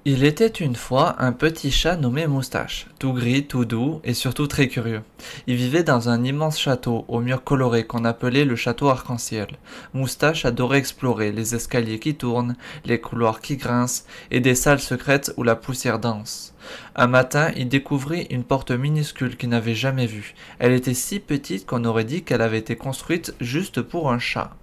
Il était une fois un petit chat nommé Moustache, tout gris, tout doux et surtout très curieux. Il vivait dans un immense château aux murs colorés qu'on appelait le château arc-en-ciel. Moustache adorait explorer les escaliers qui tournent, les couloirs qui grincent et des salles secrètes où la poussière danse. Un matin, il découvrit une porte minuscule qu'il n'avait jamais vue. Elle était si petite qu'on aurait dit qu'elle avait été construite juste pour un chat.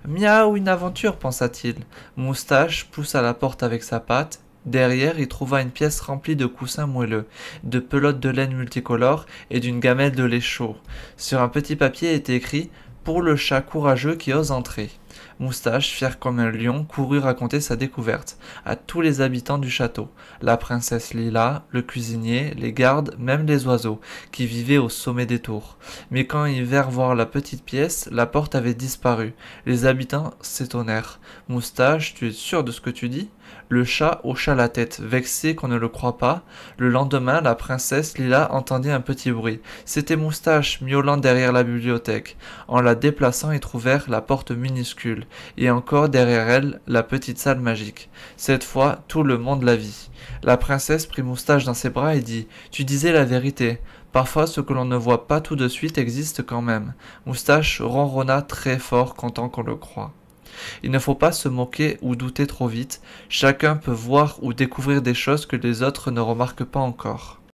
Miaou, une aventure, pensa-t-il. Moustache poussa la porte avec sa patte. Derrière, il trouva une pièce remplie de coussins moelleux, de pelotes de laine multicolores et d'une gamelle de lait chaud. Sur un petit papier était écrit pour le chat courageux qui ose entrer. Moustache, fier comme un lion, courut raconter sa découverte à tous les habitants du château, la princesse Lila, le cuisinier, les gardes, même les oiseaux, qui vivaient au sommet des tours. Mais quand ils vinrent voir la petite pièce, la porte avait disparu. Les habitants s'étonnèrent. Moustache, tu es sûr de ce que tu dis? Le chat hocha la tête, vexé qu'on ne le croie pas. Le lendemain, la princesse Lila entendit un petit bruit. C'était Moustache, miaulant derrière la bibliothèque. En la déplaçant, ils trouvèrent la porte minuscule, et encore derrière elle, la petite salle magique. Cette fois, tout le monde la vit. La princesse prit Moustache dans ses bras et dit « Tu disais la vérité. Parfois, ce que l'on ne voit pas tout de suite existe quand même. » Moustache ronronna très fort, content qu'on le croie. Il ne faut pas se moquer ou douter trop vite. Chacun peut voir ou découvrir des choses que les autres ne remarquent pas encore.